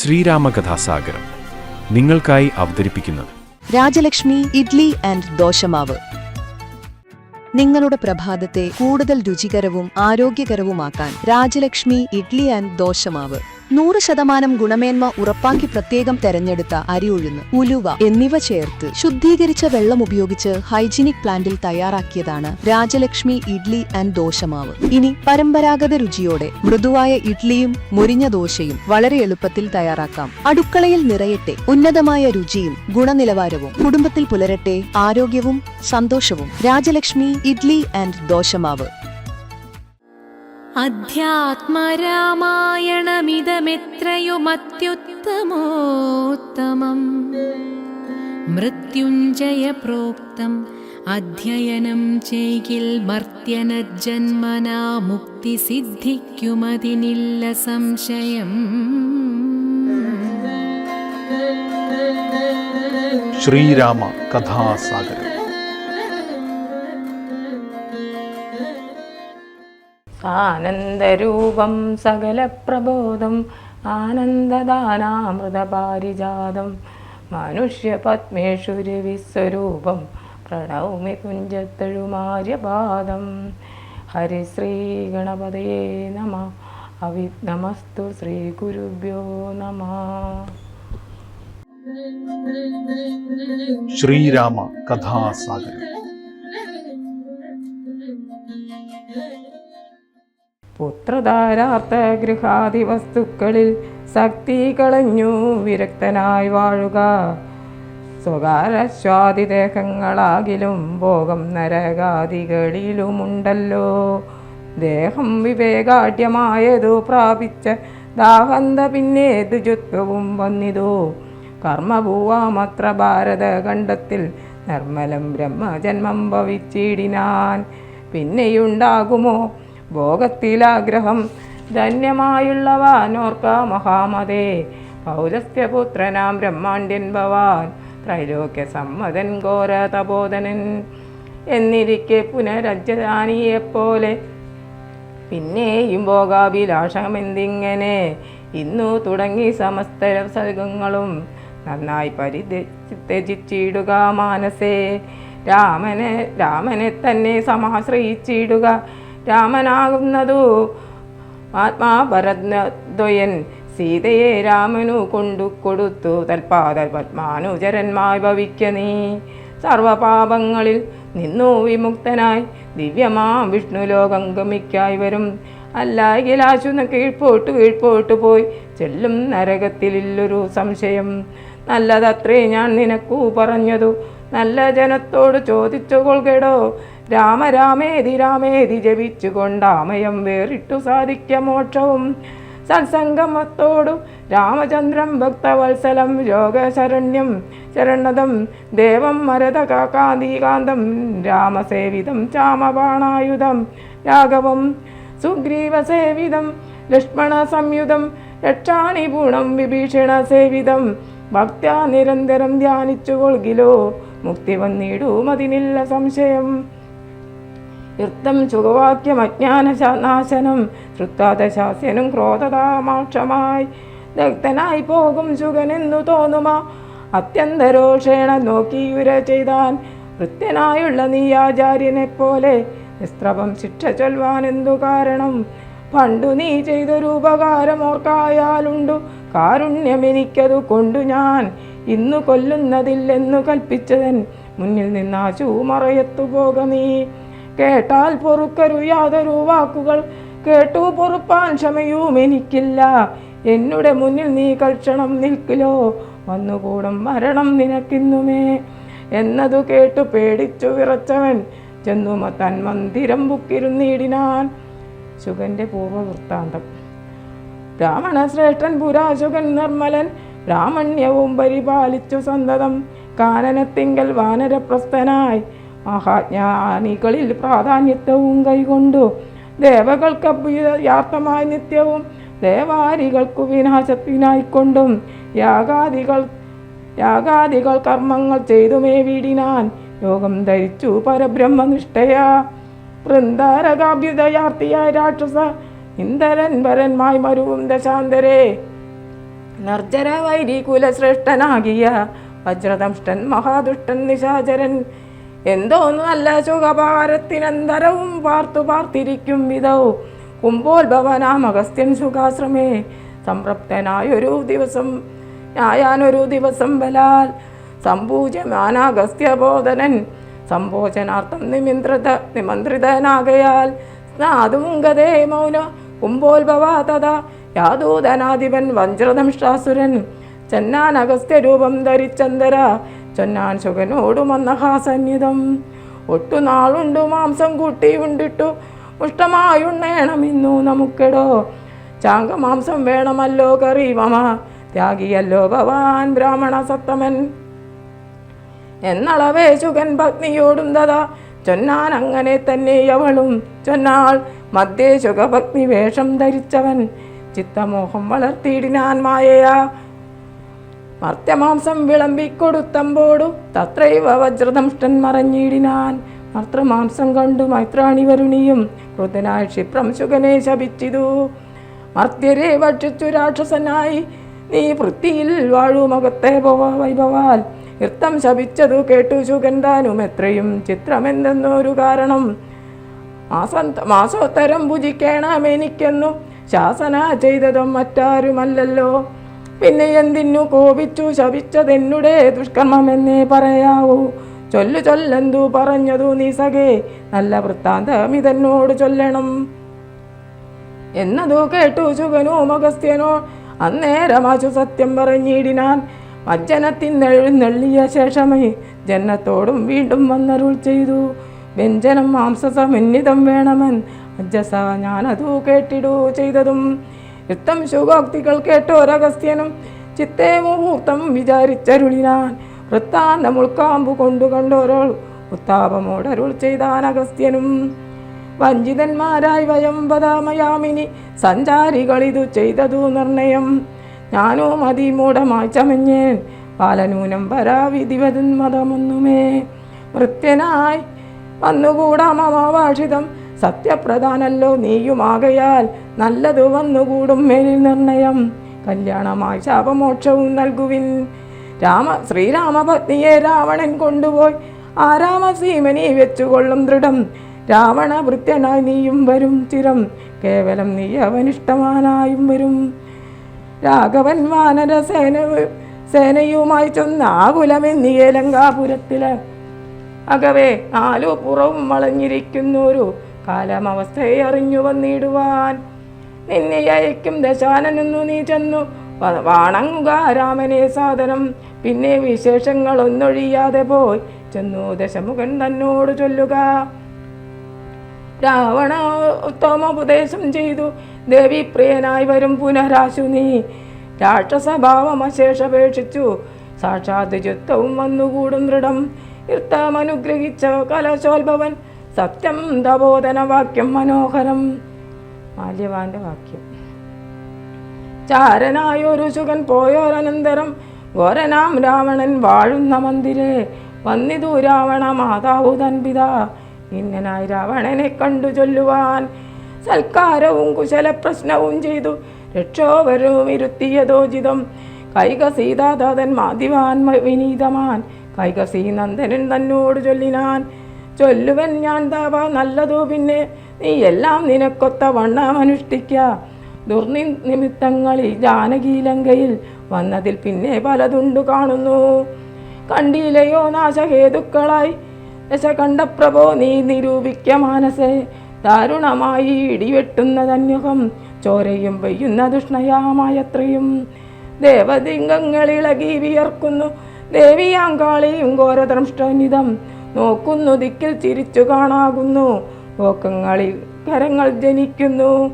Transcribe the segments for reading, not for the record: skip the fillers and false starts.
ശ്രീരാമകഥാസാഗരം നിങ്ങൾക്കായി അവതരിപ്പിക്കുന്നത് രാജലക്ഷ്മി ഇഡ്ലി ആൻഡ് ദോശമാവ്. നിങ്ങളുടെ പ്രഭാതത്തെ കൂടുതൽ രുചികരവും ആരോഗ്യകരവുമാക്കാൻ രാജലക്ഷ്മി ഇഡ്ലി ആൻഡ് ദോശമാവ്. 100% ഗുണമേന്മ ഉറപ്പാക്കി പ്രത്യേകം തെരഞ്ഞെടുത്ത അരി ഉഴുന്ന്, ഉലുവ എന്നിവ ചേർത്ത് ശുദ്ധീകരിച്ച വെള്ളം ഉപയോഗിച്ച് ഹൈജീനിക് പ്ലാന്റിൽ തയ്യാറാക്കിയതാണ് രാജലക്ഷ്മി ഇഡ്ലി ആൻഡ് ദോശമാവ്. ഇനി പരമ്പരാഗത രുചിയോടെ മൃദുവായ ഇഡ്ലിയും മുരിഞ്ഞ ദോശയും വളരെ എളുപ്പത്തിൽ തയ്യാറാക്കാം. അടുക്കളയിൽ നിറയട്ടെ ഉന്നതമായ രുചിയും ഗുണനിലവാരവും. കുടുംബത്തിൽ പുലരട്ടെ ആരോഗ്യവും സന്തോഷവും. രാജലക്ഷ്മി ഇഡ്ലി ആൻഡ് ദോശമാവ്. അധ്യാത്മരാമായണമിതമെത്രയുമത്യുത്തമോത്തമം മൃത്യുഞ്ജയ പ്രോക്തം അധ്യയനം ചെയ്കിൽ മർത്യനജന്മനാ മുക്തി സിദ്ധിക്കുമതിനില്ല സംശയം. ശ്രീരാമ കഥാസാഗരം. ആനന്ദരൂപം സകല പ്രബോധം ആനന്ദദാനാമൃതപാരിജാതം മനുഷ്യപത്മേഷു രവിസ്വരൂപം പ്രണൗമി കുഞ്ചത്തഴുമാര്യപാദം. ഹരിശ്രീ ഗണപതയേ നമഃ. അവിഘ്നമസ്തു. ശ്രീ ഗുരുഭ്യോ നമഃ. ശ്രീരാമ കഥാസാഗരം. പുത്രധാരാർത്ഥ ഗൃഹാദി വസ്തുക്കളിൽ ശക്തി കളഞ്ഞു വിരക്തനായി വാഴുക. സ്വകാരസ്വാദിദേഹങ്ങളാകിലും ഭോഗം നരകാദികളിലുമുണ്ടല്ലോ. ദേഹം വിവേകാഢ്യമായതു പ്രാപിച്ച ദാഹന്ത പിന്നെ ദുജുത്വവും വന്നിതു. കർമ്മഭൂവാമത്ര ഭാരതഖണ്ഡത്തിൽ നിർമ്മലം ബ്രഹ്മജന്മം ഭവിച്ചിടിനാൻ. പിന്നെയുണ്ടാകുമോ ഭോഗത്തിലാഗ്രഹം? ധന്യമായുള്ളവാനോർക്ക മഹാമതേ. പൗലസ്ത്യപുത്രനാം ബ്രഹ്മാണ്ഡ്യൻ ഭവാൻ ത്രൈലോക്യ സമ്മതൻ ഘോര തപോധനൻ എന്നിരിക്കെ പുനരജ്ജാനിയെപ്പോലെ പിന്നെയും ഭോഗാഭിലാഷമെന്തിങ്ങനെ? ഇന്നു തുടങ്ങി സമസ്ത സർഗങ്ങളും നന്നായി പരിത്യജിച്ചിടുക മാനസേ. രാമനെ തന്നെ സമാശ്രയിച്ചിടുക. രാമനാകുന്നതു ആത്മാഭരദ്വയൻ സീതയെ രാമനു കൊടുത്തു. തൽപാദ പത്മാനുചരന്മായി ഭവിക്ക നീ. സർവപാപങ്ങളിൽ നിന്നു വിമുക്തനായി ദിവ്യമാം വിഷ്ണുലോകം ഗമിക്കായി വരും. അല്ലായിലാശു കീഴ്പോട്ട് പോയി ചെല്ലും നരകത്തിലില്ലൊരു സംശയം. നല്ലതത്രേ ഞാൻ നിനക്കു പറഞ്ഞതു. നല്ല ജനത്തോട് ചോദിച്ചു കൊൾകെടോ. രാമേതി ജപിച്ചുകൊണ്ടാമയം വേറിട്ടു സാധിക്ക മോക്ഷവും. സത്സംഗമത്തോടു രാമചന്ദ്രം ഭക്തവത്സലം യോഗശരണ്യം ശരണദം ദേവം മരതകാന്തികാന്തം രാമസേവിതം ചാമബാണായുധം രാഘവം സുഗ്രീവസേവിതം ലക്ഷ്മണ സംയുതം രക്ഷാണിപൂണം വിഭീഷണ സേവിതം. ഭക്ത്യാ നിരന്തരം ധ്യാനിച്ചു കൊൾകിലോ മുക്തി വന്നിടുമതിനില്ല സംശയം. യുക്തം സുഖവാക്യം അജ്ഞാനനാശനം ശ്രുത്താദശാസ്യനും ക്രോധതാമാക്ഷമായി ദഗ്ധനായി പോകും സുഖനെന്നു തോന്നുമാ. അത്യന്തരോഷേണ നോക്കിയുര ചെയ്താൻ വൃത്യനായുള്ള നീ ആചാര്യനെപ്പോലെ നിസ്ത്രപം ശിക്ഷ ചൊൽവാനെന്തു കാരണം? പണ്ടു നീ ചെയ്തൊരു ഉപകാരം ഓർക്കായാലുണ്ടു കാരുണ്യമെനിക്കതു കൊണ്ടു ഞാൻ ഇന്നു കൊല്ലുന്നതില്ലെന്നു കൽപ്പിച്ചതൻ മുന്നിൽ നിന്നാശു മറയത്തു പോക നീ. കേട്ടാൽ പൊറുക്കരു യാതൊരു വാക്കുകൾ കേട്ടു പൊറുപ്പാൻ ക്ഷമയും എനിക്കില്ല. എന്നുടെ മുന്നിൽ നീ കൽക്ഷണം നിൽക്കിലോ വന്നുകൂടും മരണം നിനക്കിന്നുമേ എന്നതു കേട്ടു പേടിച്ചു വിറച്ചവൻ ചെന്നു തൻ മന്ദിരം ബുക്കിരുന്നിടിനാൻ. ശുഗന്റെ പൂർവവൃത്താന്തം. ബ്രാഹ്മണശ്രേഷ്ഠൻ പുരാശുകൻ നിർമ്മലൻ ബ്രാഹ്മണ്യവും പരിപാലിച്ചു സന്തതം. കാനനത്തിങ്കൽ വാനരപ്രസ്ഥനായി മഹാജ്ഞാനികളിൽ പ്രാധാന്യത്വവും കൈകൊണ്ടു. ദേവകൾക്ക് അഭ്യുദയാർത്ഥമായി നിത്യവും ദേവാരികൾക്കു വിനാശത്തിനായിക്കൊണ്ടും യാഗാദികൾ കർമ്മങ്ങൾ ചെയ്തുമേ വീടിനാൻ. യോഗം ധരിച്ചു പരബ്രഹ്മനിഷ്ഠയാ. വൃന്ദാരകാഭ്യുദയാർത്ഥിയായ രാക്ഷസ ഇന്ദ്രൻ വരന്മായി മരുവും ദശാന്തരേ നിർജ്ജര വൈരി കുലശ്രേഷ്ഠനാകിയ വജ്രദംഷ്ടൻ മഹാദുഷ്ടൻ നിശാചരൻ എന്തോന്നു നല്ല സുഖഭാരത്തിനന്തരവും പാർത്തിരിക്കും വിധവും കുംഭോത്ഭവനാം അഗസ്ത്യൻ സുഖാശ്രമേ സംപ്രപ്തനായൊരു ദിവസം ബലാൽ സംപൂജ്യമാനാഗസ്ത്യബോധനൻ സംഭോജനാർത്ഥം നിമന്ത്രിതനാകയാൽ സ്നാതുമുങ്കതേ മൗന കുംഭോത്ഭവ തഥാ യാദൂതനാധിപൻ വജ്രദംഷ്ടാസുരൻ ചെന്നാൻ അഗസ്ത്യരൂപം ധരിച്ചന്തര ചൊന്നാൻ ശുഗനോടുമന്നഹാസന്നിധം ഒട്ടുനാളുണ്ടു മാംസം കൂട്ടി ഉണ്ടിട്ടു മുഷ്ടമായുണ്ണേണമിന്നു നമുക്കെടോ ചാങ്കമാംസം വേണമല്ലോ കറി മമ ത്യാഗിയല്ലോ ഭവാൻ ബ്രാഹ്മണ സത്തമൻ എന്നളവേ ശുഗൻ ഭഗ്നിയോടും തഥാ ചൊന്നാൻ അങ്ങനെ തന്നെ അവളും ചൊന്നാൾ മധ്യേ ശുഗഭഗ്നി വേഷം ധരിച്ചവൻ ചിത്തമോഹം വളർത്തിയിടിനാൻ മായയാ മർത്യമാംസം വിളമ്പിക്കൊടുത്തമ്പോടു തത്രൈവ വജ്രദംഷ്ടൻ മറഞ്ഞിടിനാൻ മർത്തമാംസം കണ്ടു മൈത്രാണി വരുണിയും വൃദ്ധനായി ക്ഷിപ്രം ശുഗനെ ശപിച്ചിതു മർത്യരെ ഭക്ഷിച്ചു രാക്ഷസനായി നീ വൃത്തിയിൽ വാഴുമകത്തെ വൈഭവാൽ നൃത്തം ശപിച്ചതു കേട്ടു ശുഗൻ താനും എത്രയും ചിത്രമെന്തെന്നൊരു കാരണം മാസോത്തരം ഭുജിക്കണമെനിക്കെന്നു ശാസന ചെയ്തതും മറ്റാരുമല്ലല്ലോ പിന്നെ എന്തിനു കോപിച്ചു ശപിച്ചതെന്നുടെ ദുഷ്കർമ്മമെന്നേ പറയാവൂ ചൊല്ലെന്തു പറഞ്ഞതു നീ സഖേ നല്ല വൃത്താന്തം ഇതെന്നോട് ചൊല്ലണം എന്നതു കേട്ടു ശുഗനോ അഗസ്ത്യനോ അന്നേരമാശു സത്യം പറഞ്ഞിടിനാൻ മജ്ജനത്തിനെഴുന്നള്ളിയ ശേഷമേ ജന്നത്തോടും വീണ്ടും വന്നരുൾ ചെയ്തു വ്യഞ്ജനം മാംസസമന്വിതം വേണമെൻ അജ്ജസ ഞാനതു കേട്ടിടൂ ചെയ്തതും യുക്തം ശുഗോക്തികൾ കേട്ടോരഗസ്ത്യനും ചിത്തേ മുഹൂർത്തം വിചാരിച്ചരുളിനാൻ വൃത്താന്തം ഉൾക്കാമ്പു കൊണ്ടു കണ്ടോരോൾ ഉത്താപമോടരുൾ ചെയ്താൻ അഗസ്ത്യനും വഞ്ചിതന്മാരായി വയം വദാമയാമിനി സഞ്ചാരികളിതു ചെയ്തതു നിർണയം ഞാനും അതിമൂഢമായി ചമഞ്ഞേൻ പാലനൂനം പരാവിധിവതൻ മതമൊന്നുമേ വൃത്യനായി വന്നുകൂടാ മമാഭാഷിതം സത്യപ്രധാനല്ലോ നീയുമാകയാൽ നല്ലതു വന്നുകൂടും മേലിൽ നിർണയം കല്യാണമായി ശാപമോക്ഷവും നൽകുവിൻ ശ്രീരാമപത്നിയെ രാവണൻ കൊണ്ടുപോയി ആരാമസീമനി വെച്ചുകൊള്ളും ദൃഢം രാവണ ഭൃത്യനായി നീയും വരും ചിരം കേവലം നീ അവനിഷ്ടമാനായും വരും രാഘവൻ വാനര സേനയുമായി ചെന്ന ആകുലമെന്നിയ ലങ്കാപുരത്തില് അകവേ നാലു പുറവും വളഞ്ഞിരിക്കുന്നൊരു കാലമവസ്ഥയെ അറിഞ്ഞു വന്നിടുവാൻ നിന്നെ അയക്കും ദശാനനെന്നു നീ ചെന്നു വാണങ്ങുക രാമനെ സാധനം പിന്നെ വിശേഷങ്ങൾ ഒന്നൊഴിയാതെ പോയി ചെന്നു ദശമുഖൻ തന്നോട് ചൊല്ലുക രാവണ ഉത്തമോപദേശം ചെയ്തു ദേവി പ്രിയനായി വരും പുനരാശു നീ രാക്ഷസഭാവമശേഷപേക്ഷിച്ചു സാക്ഷാത് യുദ്ധവും വന്നുകൂടും ദൃഢം യുദ്ധമനുഗ്രഹിച്ച കലശോത്ഭവൻ സത്യം തബോധന വാക്യം മനോഹരം മാല്യവാന്റെ വാക്യം ചാരനായൊരു ശുഗൻ പോയോരനന്തരം ഘോരനാം രാവണൻ വാഴുന്ന മന്ദിരേ വന്നിതു രാവണ മാതാവു തൻ പിതാ ഇന്നനായി രാവണനെ കണ്ടു ചൊല്ലുവാൻ സൽക്കാരവും കുശല പ്രശ്നവും ചെയ്തു രക്ഷോവരവും ഇരുത്തിയതോചിതം കൈകസീതാതൻ മാതിവാൻ വിനീതമാൻ കൈകസീ നന്ദനൻ തന്നോട് ചൊല്ലിനാൻ ചൊല്ലുവൻ ഞാൻ താവ നല്ലതു പിന്നെ നീ എല്ലാം നിനക്കൊത്ത വണ്ണമനുഷ്ഠിക്ക ദുർനിമിത്തങ്ങളിൽ ജാനകീലങ്കയിൽ വന്നതിൽ പിന്നെ പലതുണ്ടു കാണുന്നു കണ്ടില്ലയോ നാശഹേതുക്കളായി ദശകണ്ഠപ്രഭോ നീ നിരൂപിക്ക മാനസേ ദാരുണമായി ഇടിവെട്ടുന്നതന്യുഹം ചോരയും പെയ്യുന്ന ദുഷ്ണയാമായത്രയും ദേവദിംഗങ്ങളിളകി വിയർക്കുന്നു ദേവിയാങ്കാളിയും ഘോരദ്രംഷ്ടനിതം നോക്കുന്നു ദിക്കിൽ ചിരിച്ചു കാണാകുന്നു ലോകങ്ങളിൽ കരങ്ങൾ ജനിക്കുന്നു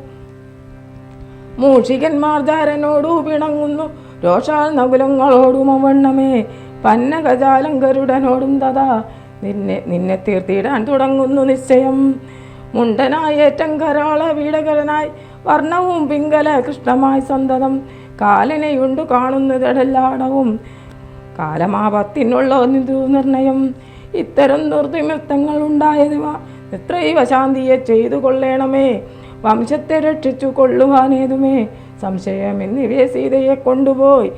മൂഷികന്മാർ ധാരനോടു പിണങ്ങുന്നു രോഷാൽ നകുലങ്ങളോടും അവണ്ണമേ പന്നഗജാലങ്കരുടനോടും തഥാ നിന്നെ തീർത്തിടാൻ തുടങ്ങുന്നു നിശ്ചയം മുണ്ടനായേറ്റം കരാള വീടകരനായി വർണ്ണവും പിങ്കല കൃഷ്ണമായി സന്തതം കാലനെയുണ്ടു കാണുന്നതെല്ലാടവും കാലമാപത്തിനുള്ള നിർണയം ഇത്തരം ദുർനിമിത്തങ്ങൾ ഉണ്ടായതുവ എത്രൈവ ശാന്തിയെ ചെയ്തു കൊള്ളേണമേ വംശത്തെ രക്ഷിച്ചു കൊള്ളുവാനേതുമേ സംശയം എന്നിവയെ സീതയെ കൊണ്ടുപോയി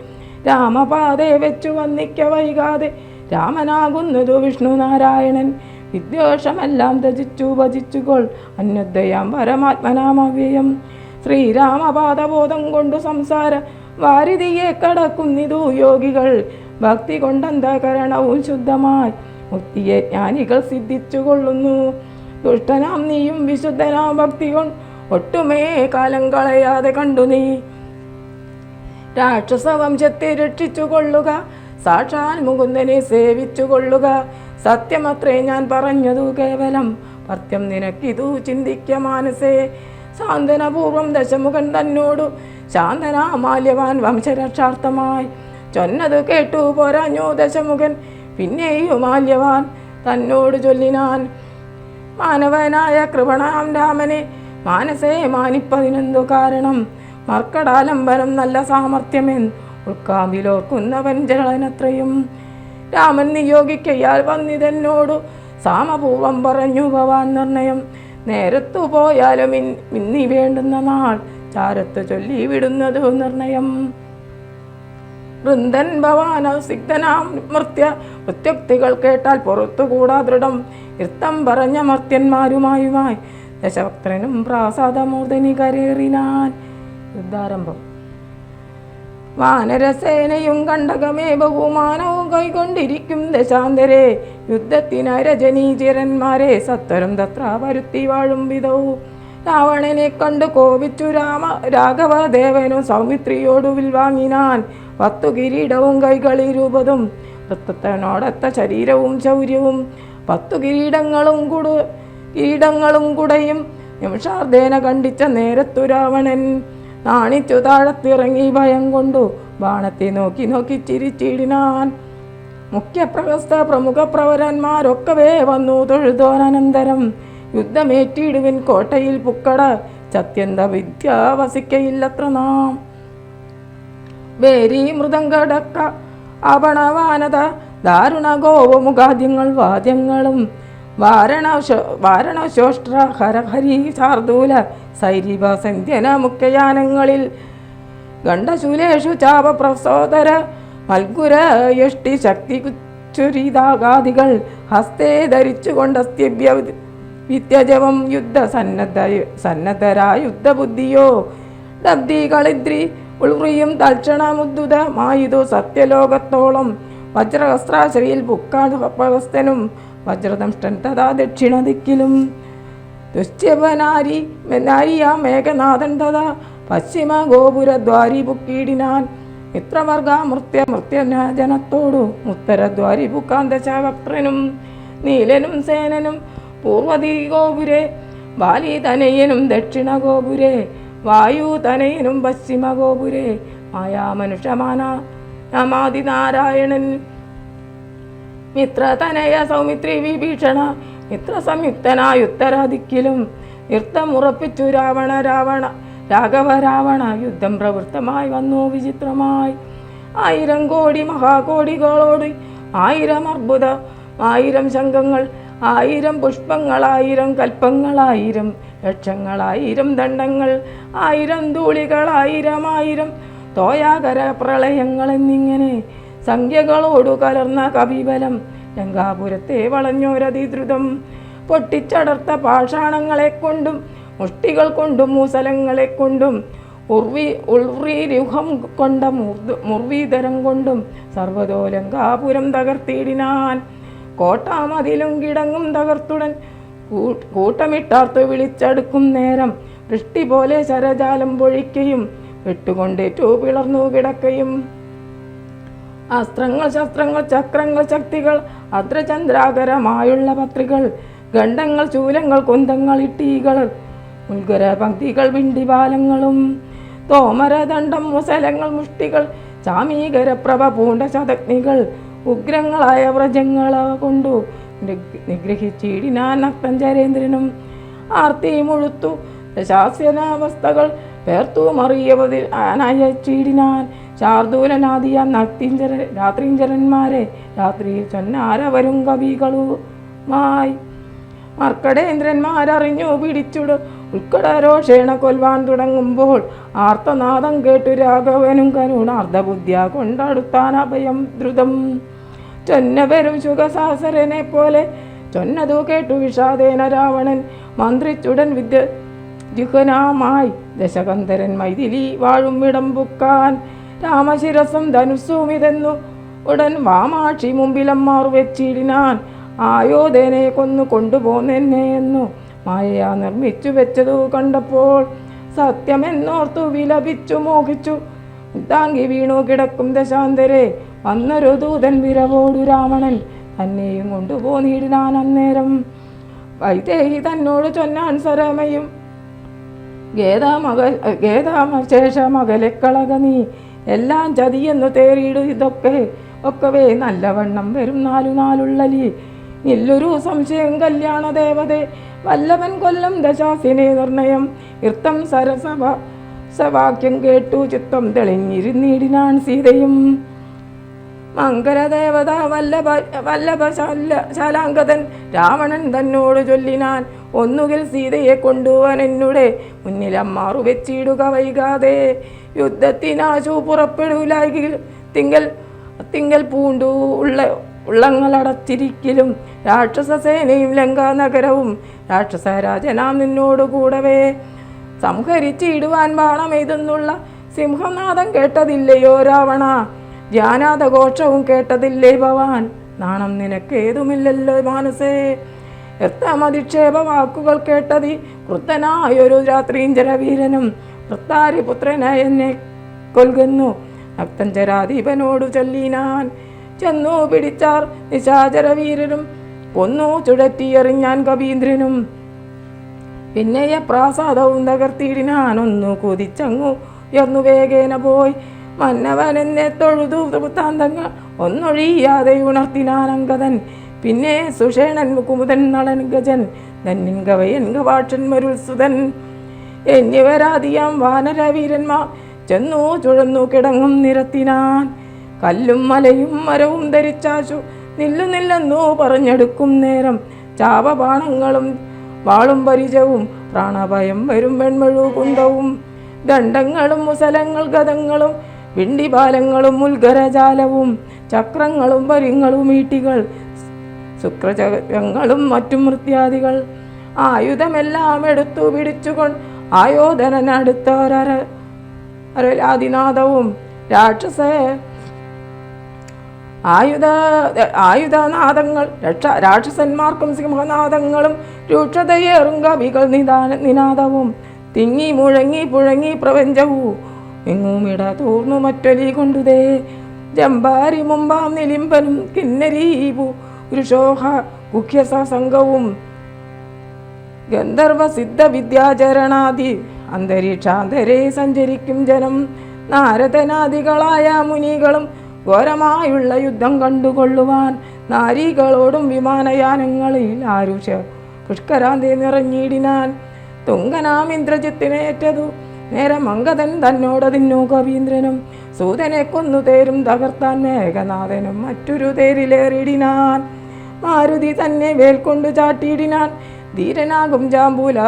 രാമപാതയെ വെച്ചു വന്നിക്ക വൈകാതെ രാമനാകുന്നതു വിഷ്ണു നാരായണൻ. വിദ്വേഷമെല്ലാം ത്യജിച്ചു ഭജിച്ചുകൊൾ അന്യദ്വയാം പരമാത്മനാമവ്യയം. ശ്രീരാമപാദബോധം കൊണ്ടു സംസാര വാരിധിയെ കടക്കുന്നിതു യോഗികൾ. ഭക്തി കൊണ്ടന്തകരണവും ശുദ്ധമായി മുക്തിയെ ജ്ഞാനികൾ സിദ്ധിച്ചു കൊള്ളുന്നു. ദുഷ്ടനാം നീയും വിശുദ്ധനാം ഭക്തി കൊണ്ട് ഒട്ടുമേ കാലം കളയാതെ കണ്ടു നീ രാക്ഷസവംശത്തെ രക്ഷിച്ചു കൊള്ളുക. സാക്ഷാൽ മുകുന്ദനെ സേവിച്ചു കൊള്ളുക. സത്യമത്രേ ഞാൻ പറഞ്ഞതു കേവലം പത്യം നിനക്കിതു ചിന്തിക്ക മാനസേ. സാന്ത്വനപൂർവം ദശമുഖൻ തന്നോടു ശാന്തനാമാല്യവാൻ വംശരക്ഷാർത്ഥമായി ചൊന്നതു കേട്ടു പോരാഞ്ഞു ദശമുഖൻ. പിന്നെയും മാല്യവാൻ തന്നോട് ചൊല്ലിനാൻ, മാനവനായ കൃപണാം രാമനെ മാനസേ മാനിപ്പതിനെന്തു കാരണം? മർക്കടാലംബനം നല്ല സാമർത്ഥ്യമെന്ന് ഉൾക്കാമ്പിലോർക്കുന്നവൻ ജലനത്രയും. രാമൻ നിയോഗിക്കയാൽ വന്നിതെന്നോടു സാമപൂർവം പറഞ്ഞു ഭവാൻ നിർണയം. നേരത്തു പോയാലും ഇന്നി വേണ്ടുന്ന നാൾ ചാരത്ത് ചൊല്ലി വിടുന്നതു നിർണയം. വൃന്ദൻ ഭവാന സിഗ്ധനാം മർത്യ പ്രത്യുക്തികൾ കേട്ടാൽ പുറത്തുകൂടാ ദൃഢം. ഇർത്തം പറഞ്ഞ മർത്യന്മാരുമായുമായി ദശഭക്തനും പ്രാസാദമൂർധനി കരേറിനാൻ. യുദ്ധാരംഭം. വാനരസേനയും കണ്ടകമേ ബഹുമാനവും കൈകൊണ്ടിരിക്കും ദശാന്തരെ. യുദ്ധത്തിനായി രജനീചരന്മാരെ സത്വരം തത്ര വരുത്തി വാഴും വിധവും. രാവണനെ കണ്ടു കോപിച്ചു രാഘവദേവനും സൗമിത്രിയോടുവിൽ വാങ്ങിനാൻ. 10 കിരീടവും കൈകളിരുപതും വൃത്തത്തിനോടൊത്ത ശരീരവും ശൗര്യവും 10 കിരീടങ്ങളും കുടയും നിമിഷാർദ്ധേന കണ്ടിച്ച നേരത്തു രാവണൻ നാണിച്ചു താഴത്തിറങ്ങി ഭയം കൊണ്ടു ബാണത്തെ നോക്കി നോക്കി ചിരിച്ചിടിനാൻ. മുഖ്യപ്രഹസ്ത പ്രമുഖ പ്രവരന്മാരൊക്കവേ വന്നു തൊഴുതോനന്തരം. യുദ്ധമേറ്റിടുവിൻ കോട്ടയിൽ പുക്കട ചത്യന്ത വിദ്യ വസിക്കയില്ലത്ര നാം. വേരി മൃദംഗടക്ക അപണവാനത ദാരുണ ഗോവമുഖാദ്യങ്ങൾ വാദ്യങ്ങളും വാരണശോഷ്ട്ര ഹരഹരി ശാർദൂല സൈരിവ സന്ധ്യന മുഖ്യയാനങ്ങളിൽ ഗണ്ഡശൂലേഷു ചാപപ്രസോദര മൽഗുര യഷ്ടി ശക്തി കുച്ചുരിതാഗാദികൾ ഹസ്തേ ധരിച്ചുകൊണ്ടസ്ത്യഭ്യ വിത്യജവം യുദ്ധ സന്നദ്ധരായ യുദ്ധബുദ്ധിയോ ഡബ്ദി കളിദ്രി ഉൾറിയും തൽക്ഷണമുദ്ദുതമായതു സത്യലോകത്തോളം. വജ്രഹസ്ത്രാശ്രയിൽ പുക്കാസ്തനും വജ്രദംഷ്ടൻ തഥാ ദക്ഷിണ ദിക്കിലും. ദുശ്ചനാരിയാ മേഘനാഥൻ തഥാ പശ്ചിമ ഗോപുരദ്വാരി പുക്കീടിനാൻ. മിത്രവർഗ മൃത്യജനത്തോടു ഉത്തരദ്വാരി പുക്കാൻ ദശഭക്തനും നീലനും സേനനും പൂർവതി ഗോപുരേ. ബാലി തനയനും ദക്ഷിണ ഗോപുരേ. വായു തനയനും പശ്ചിമ ഗോപുരേ. മായാമനുഷ്യമാനാദിനാരായണൻ മിത്രതനയ സൗമിത്രി വിഭീഷണ മിത്ര സംയുക്തനായ ഉത്തരാദിക്കിലും. നൃത്തമുറപ്പിച്ചു രാഘവ രാവണ യുദ്ധം പ്രവൃത്തമായി വന്നു വിചിത്രമായി. 1000 കോടി മഹാകോടികളോട് 1000 അർബുദ 1000 ശംഖങ്ങൾ 1000 പുഷ്പങ്ങൾ 1000 കൽപ്പങ്ങൾ 1000 ലക്ഷങ്ങൾ 1000 ദണ്ഡങ്ങൾ 1000 ധൂളികൾ 1000 തോയാകര പ്രളയങ്ങൾ എന്നിങ്ങനെ സംഖ്യകളോടു കലർന്ന കവിബലം ലങ്കാപുരത്തെ വളഞ്ഞോരതിദ്രുതം. പൊട്ടിച്ചടർത്ത പാഷാണങ്ങളെ കൊണ്ടും മുഷ്ടികൾ കൊണ്ടും മൂസലങ്ങളെ കൊണ്ടും ഉൾവ്രീരുഹം കൊണ്ട മുർവീതരം കൊണ്ടും സർവതോ ലങ്കാപുരം തകർത്തിടിനാൻ. കോട്ടാമതിലും കിടങ്ങും തകർത്തുടൻ കൂട്ടമിട്ടാർത്തു വിളിച്ചടുക്കും നേരം വൃഷ്ടി പോലെ ശരജാലം പൊഴിക്കയും വെട്ടുകൊണ്ടേറ്റു പിളർന്നു കിടക്കയും. അസ്ത്രങ്ങൾ ശസ്ത്രങ്ങൾ ചക്രങ്ങൾ ശക്തികൾ അദ്രചന്ദ്രാകരമായുള്ള പത്രികൾ ഗണ്ഡങ്ങൾ ശൂലങ്ങൾ കുന്തങ്ങൾ ഇട്ടീകൾ ഉൽഗര പങ്ക്തികൾ വിണ്ടിപാലങ്ങളും തോമരദണ്ഡം മുസലങ്ങൾ മുഷ്ടികൾ ചാമീകരപ്രഭ പൂണ്ട ശതഗ്നികൾ ഉഗ്രങ്ങളായ വ്രജങ്ങള കൊണ്ടു നിഗ്രഹിച്ചിടിനാൻ നക്തഞ്ചരേന്ദ്രനും. ആർത്തി മുഴുത്തു ശാസ്യനാവസ്ഥകൾ പേർത്തു മറിയവതിൽ ആനയച്ചിടിനാൻ. ശാർദൂലനാദിയാം രാത്രീഞ്ചരന്മാരെ രാത്രിയിൽ ചൊന്നാരവരും കവികളുമായി. മർക്കടേന്ദ്രന്മാരറിഞ്ഞു പിടിച്ചുടു ഉത്കടരോഷേണ കൊൽവാൻ തുടങ്ങുമ്പോൾ ആർത്തനാദം കേട്ടു രാഘവനും കരുണാർദ്ധബുദ്ധ്യ കൊണ്ടടുത്താൻ അഭയം ദ്രുതം. ചൊന്നവരും ശുഖസാസരനെ പോലെ ചൊന്നതു കേട്ടു വിഷാദേന രാവണൻ മന്ത്രിച്ചുടൻ വിദ്യുഹനാമായി ദശകന്ധരൻ മൈഥിലി വാഴും ഇടം പുക്കാൻ. രാമശിരസം ധനുസ്സുമിതെന്നു ഉടൻ വാമാക്ഷി മുമ്പിലമ്മാറു വെച്ചിടിനാൻ. ആയോധനെ കൊന്നു കൊണ്ടുപോന്നെന്നെ എന്നു മായയാ നിർമ്മിച്ചു വെച്ചതു കണ്ടപ്പോൾ സത്യമെന്നോർത്തു വിലപിച്ചു മോഹിച്ചു താങ്കി വീണു കിടക്കും ദശാന്തരെ. വന്നൊരു ദൂതൻ വിരവോടു രാവണൻ തന്നെയും കൊണ്ടുപോന്നിടിനാൻ. അന്നേരം വൈദേഹി തന്നോട് ചൊന്നാൻ സരമയും ഗേതാമശേഷ മകലെ കളക നീ എല്ലാം ചതിയെന്നു തേറിയിടു. ഇതൊക്കെ ഒക്കവേ നല്ലവണ്ണം വരും നാലുനാളുള്ളലി. ഇല്ലൊരു സംശയം കല്യാണ ദേവതേ വല്ലവൻ കൊല്ലം ദശാസിനെ നിർണയം. ഇർത്തം സവാക്യം കേട്ടു ചിത്തം തെളിഞ്ഞിരുന്നിടിനാൻ സീതയും. മംഗലദേവത വല്ലഭശാലാംഗതൻ രാവണൻ തന്നോട് ചൊല്ലിനാൻ. ഒന്നുകിൽ സീതയെ കൊണ്ടുപോവാൻ എന്നുടെ മുന്നിലമ്മാറു വെച്ചിടുക വൈകാതെ. യുദ്ധത്തിനാശു പുറപ്പെടൂലായി തിങ്കൽ പൂണ്ടു ഉള്ളങ്ങളടച്ചിരിക്കലും രാക്ഷസസേനയും ലങ്കാനഗരവും രാക്ഷസരാജനാം നിന്നോടു കൂടവേ. സംഹരിച്ചിടുവാൻ ബാണമെയ്തെന്നുള്ള സിംഹനാദം കേട്ടതില്ലയോ രാവണ? ധ്യാനാദഘോഷവും കേട്ടതില്ലേ ഭവാൻ? നാണം നിനക്കേതുമില്ലല്ലോ മാനസേ. എർത്തമധിക്ഷേപ വാക്കുകൾ കേട്ടതി വൃദ്ധനായൊരു രാത്രീഞ്ചരവീരനും വൃത്താരിപുത്രനായ എന്നെ കൊൽകുന്നു നക്തഞ്ചരാധീപനോടു ചൊല്ലിനാൻ. ചെന്നു പിടിച്ചാർ നിശാചരവീരനും കൊന്നു ചുഴറ്റിയെറിഞ്ഞാൻ കവീന്ദ്രനും. പിന്നെയ പ്രാസാദവും തകർത്തിടിനാൻ. ഒന്നു കുതിച്ചങ്ങു ഉയർന്നു വേഗേന പോയി മന്നവൻ എന്നെ തൊഴുതു വൃത്താന്തങ്ങൾ ഒന്നൊഴിയാതെ ഉണർത്തിനാൻ അങ്കദൻ. പിന്നെ സുഷേണൻ മുകുമുദൻ നളൻ ഗജൻ ധന്യൻ ഗവയൻ ഗവാക്ഷൻ മരുത്സുതൻ എന്നിവരാദിയാം വാനരവീരന്മാർ ചെന്നു ചുഴന്നു കിടങ്ങും നിരത്തിനാൻ. കല്ലും മലയും മരവും ധരിച്ചാശു നില്ലെന്നു പറഞ്ഞെടുക്കും നേരം ചാപബാണങ്ങളും വാളും പരിചവും പ്രാണഭയം വരും വെൺമഴു കുന്തവും ദണ്ഡങ്ങളും മുസലങ്ങൾ ഗതങ്ങളും വിണ്ടിപാലങ്ങളും ഉൽഗരജാലവും ചക്രങ്ങളും പരിങ്ങളും ഈട്ടികൾ ശുക്രചക്രങ്ങളും മറ്റും മൃത്യാദികൾ ആയുധമെല്ലാം എടുത്തു പിടിച്ചുകൊണ്ട് ആയോധനടുത്തോരാദിനാദവും ആയുധനാദങ്ങൾ രാക്ഷസന്മാർക്കും സിംഹനാദങ്ങളും രൂക്ഷതയേറും കവികൾ നിനാദവും തിങ്ങി മുഴങ്ങി പുഴങ്ങി പ്രപഞ്ചവും എങ്ങുമിട തൂർന്നു മറ്റൊലി കൊണ്ടുതേ. ജമ്പാരി മുമ്പാം നിലിംബനും കിന്നരീപു പുരുഷോഹ കുഖ്യസംഘവും ഗന്ധർവ സിദ്ധ വിദ്യാചരണാദി അന്തരീക്ഷാന്തരെ സഞ്ചരിക്കും ജനം. നാരദനാദികളായ മുനികളും ഘോരമായുള്ള യുദ്ധം കണ്ടുകൊള്ളുവാൻ നാരികളോടും വിമാനയാനങ്ങളിൽ ആരുഷ പുഷ്കരാന്തി നിറഞ്ഞിടിനാൻ. തുങ്കനാം ഇന്ദ്രജിത്തിനേറ്റതു നേരം അങ്കദൻ തന്നോടതിന്നു കവീന്ദ്രനും സൂതനെ കൊന്നു തേരും തകർത്താൻ മേഘനാഥനും മറ്റൊരു തേരിലേറിടിനാൻ. മാരുതി തന്നെ വേൽക്കൊണ്ടു ചാട്ടിയിടിനാൻ. ധീരനാകും ജാമ്പൂല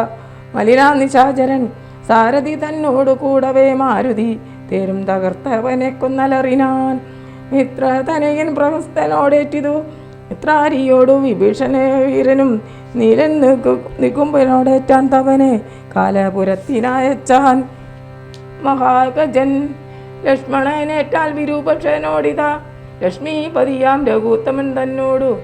മലിനാ നിശാചരൻ സാരഥി തന്നോടു കൂടവേ മാരുതി തേരും തകർത്തവനെ കൊന്നലറിനാൻ. മിത്രതനയൻ പ്രഹസ്തനോടേറ്റിതു മിത്രാരിയോടു വിഭീഷണ വീരനും നീലൻ നികുംബനോടേറ്റാൻ തവനെ കാലപുരത്തിനയച്ചാൻ. മഹാഗജൻ ലക്ഷ്മണനേറ്റാൽ വിരൂപക്ഷനോടിതാ ലക്ഷ്മീപതിയാം രഘുത്തമൻ തന്നോടു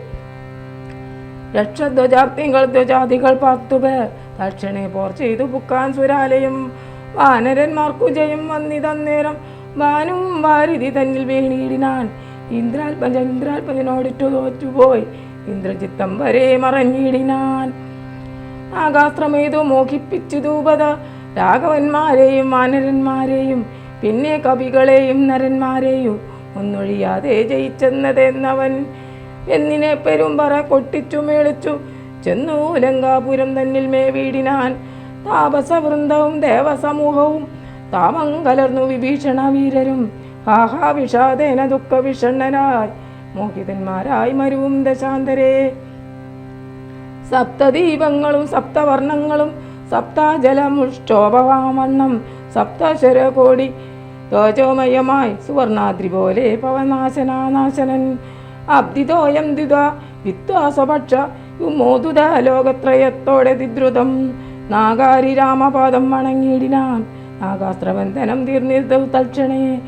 ധ്വജാതികൾ 10 പേർ ദക്ഷിണെ പോർ ചെയ്തു പുക്കാൻ സുരാലയം. വാനരന്മാർക്കു ജയം വന്നിതന്നേരം വാനും വാരിധി തന്നിൽ വീണിടിനാൻ. ഇന്ദ്രാൽപജനോടിട്ടു തോറ്റുപോയി ഇന്ദ്രജിത്തം വരെ മറഞ്ഞിടിനാൻ. ആകാസ്ത്രമേതു മോഹിപ്പിച്ചു ധൂപത രാഘവന്മാരെയും വാനരന്മാരെയും പിന്നെ കവികളെയും നരന്മാരെയും ഒന്നൊഴിയാതെ ജയിച്ചെന്നതെന്നവൻ എന്നിനെ പെരുമ്പറ കൊട്ടിച്ചു മേളിച്ചു ചെന്നു ലങ്കാപുരം തന്നിൽ മേവീടിനാൻ. താപസവൃന്ദവും ദേവസമൂഹവും താപം കലർന്നു വിഭീഷണ വീരരും ഹാഹാ വിഷാദേന ദുഃഖവിഷണ്ണനായി മോഹിതന്മാരായി മരുവും ദശാന്തരേ. സപ്തദീപങ്ങളും സപ്തവർണ്ണങ്ങളും സപ്താജലമുഷ്ടോപവാമണ്ണം സപ്തശരകോടി തോജോമയമായി സുവർണാദ്രി പോലെ പവനാശനാനാശനൻ അബ്ദിതോയം ദ്വിത വിദ്വാസപക്ഷ യുമോദുത ലോകത്രയത്തോടെ ദിദ്രുതം നാഗാരി രാമപാദം വണങ്ങിയിടിനാൻ നാഗാസ്ത്രബന്ധനം തീർന്നിരുന്നു തൽക്ഷണേ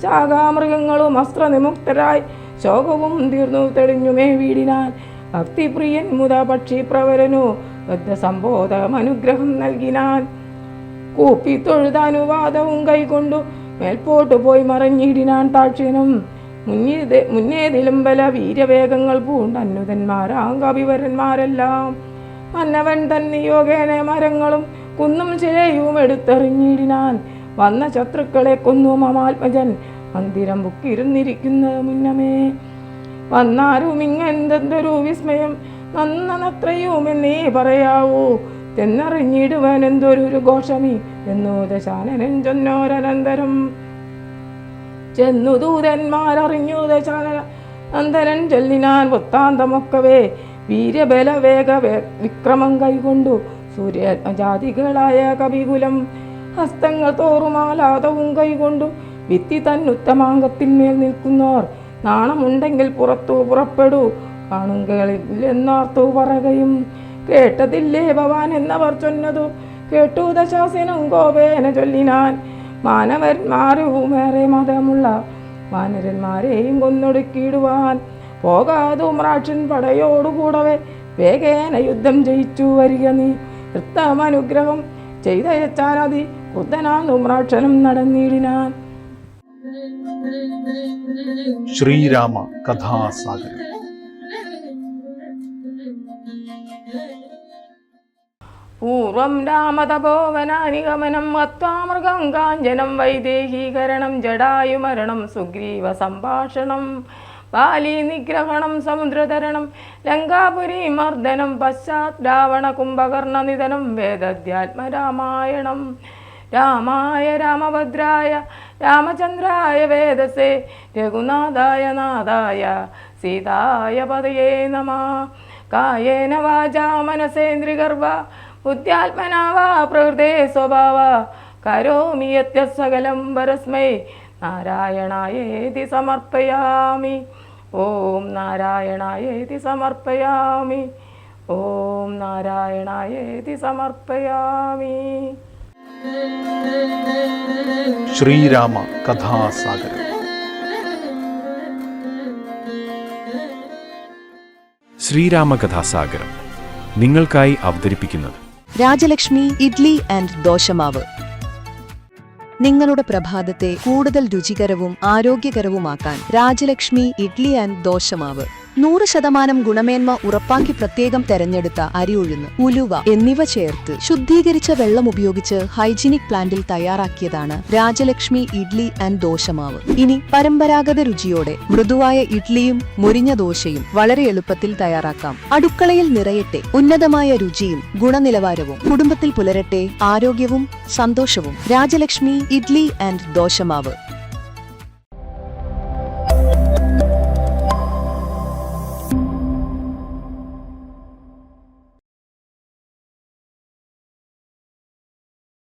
ശാഖാമൃഗങ്ങളും അസ്ത്രനിമുക്തരായി ശോകവും തീർന്നു തെളിഞ്ഞുമേ വീടിനാൻ ഭക്തിപ്രിയൻ മുത പക്ഷി പ്രവരനു ബദ്ധസംബോധം അനുഗ്രഹം നൽകിനാൻ കൂപ്പി തൊഴുതാനുവാദവും കൈകൊണ്ടു മേൽപോട്ടു പോയി മറഞ്ഞിടിനാൻ താക്ഷിനും മുന്നേതിലും ബല വീര്യവേഗങ്ങൾ പൂണ്ടന്നുതന്മാരാം കവിവരന്മാരെല്ലാം മന്നവൻ തന്നെ യോഗേന മരങ്ങളും കുന്നും ശിലയും എടുത്തെറിഞ്ഞിടിനാൻ വന്ന ശത്രുക്കളെ കൊന്നു മമാത്മജൻ മന്ദിരം ബുക്കിരുന്നിരിക്കുന്ന മുന്നമേ വന്നാരും ഇങ്ങെന്തൊരു വിസ്മയം നന്നത്രയുമെന്നേ പറയാവൂ തെന്നറിഞ്ഞിടുവൻ എന്തൊരു ഘോഷമി എന്നു ദശാനനൻ ചൊന്നോരനന്തരം ചെന്നു ദൂതന്മാരറിഞ്ഞു ദശാനനന്തരൻ ചൊല്ലിനാൻ വൃത്താന്തമൊക്കവേ വീര്യബലവേഗ വിക്രമം കൈകൊണ്ടു സൂര്യാത്മജാതികളായ കവികുലം ഹസ്തങ്ങൾ തോറുമാലാതവും കൈകൊണ്ടു ഭിത്തി തന്നുത്തമാങ്കത്തിന്മേൽ നിൽക്കുന്നോർ നാണമുണ്ടെങ്കിൽ പുറപ്പെടൂ കാണുകളിൽ എന്നോർത്തു പറയുകയും കേട്ടതില്ലേ ഭവാൻ എന്നവർ ചൊന്നതു കേട്ടു ദശാസനം കോപേന ചൊല്ലിനാൻ മാനവന്മാരുമേറെ മതമുള്ള വാനരന്മാരെയും കൊന്നൊടുക്കിയിടുവാൻ പോകാതുമ്രാക്ഷൻ പടയോടുകൂടവേ വേഗേന യുദ്ധം ജയിച്ചു വരിക നീ വൃത്തമനുഗ്രഹം ചെയ്തയച്ചാനതി ക്രുദ്ധനാന്നുമ്രാക്ഷനും നടന്നിടിനാൻ. ശ്രീരാമ കഥാസാഗരം. പൂർവം രാമതപോവനാനിഗമനം മത്വാമൃഗം കാഞ്ചനം വൈദേഹീകരണം ജടായുമരണം സുഗ്രീവ സംഭാഷണം ബാലി നിഗ്രഹണം സമുദ്രതരണം ലങ്കാപുരി മർദ്ദനം പശ്ചാത് രാവണ കുംഭകർണ നിധനം വേദധ്യാത്മരാമായണം രാമായ രാമഭദ്രായ രാമചന്ദ്രായ വേദസേ രഘുനാഥായ നാഥായ സീതായ പതയേ നമഃ. കായേന വാചാ മനസേന്ദ്രിഗർഭ ബുദ്ധ്യാത്മനാ വാ പ്രകൃതേ സ്വഭാവ കരോമി യത്സകലം പരസ്മൈ നാരായണായേതി സമർപ്പയാമി. ഓം നാരായണായേതി സമർപ്പയാമി. ഓം നാരായണായേതി സമർപ്പയാമി. ശ്രീരാമ കഥാസാഗരം. ശ്രീരാമകഥാസാഗരം നിങ്ങൾക്കായി അവതരിപ്പിക്കുന്നത് രാജലക്ഷ്മി ഇഡ്ലി ആൻഡ് ദോശമാവ്. നിങ്ങളുടെ പ്രഭാതത്തെ കൂടുതൽ രുചികരവും ആരോഗ്യകരവുമാക്കാൻ രാജലക്ഷ്മി ഇഡ്ലി ആൻഡ് ദോശമാവ്. 100% ഗുണമേന്മ ഉറപ്പാക്കി പ്രത്യേകം തെരഞ്ഞെടുത്ത അരിയുഴുന്ന്, ഉലുവ എന്നിവ ചേർത്ത് ശുദ്ധീകരിച്ച വെള്ളം ഉപയോഗിച്ച് ഹൈജീനിക് പ്ലാന്റിൽ തയ്യാറാക്കിയതാണ് രാജലക്ഷ്മി ഇഡ്ലി ആൻഡ് ദോശമാവ്. ഇനി പരമ്പരാഗത രുചിയോടെ മൃദുവായ ഇഡ്ലിയും മൊരിഞ്ഞ ദോശയും വളരെ എളുപ്പത്തിൽ തയ്യാറാക്കാം. അടുക്കളയിൽ നിറയട്ടെ ഉന്നതമായ രുചിയും ഗുണനിലവാരവും. കുടുംബത്തിൽ പുലരട്ടെ ആരോഗ്യവും സന്തോഷവും. രാജലക്ഷ്മി ഇഡ്ലി ആൻഡ് ദോശമാവ്.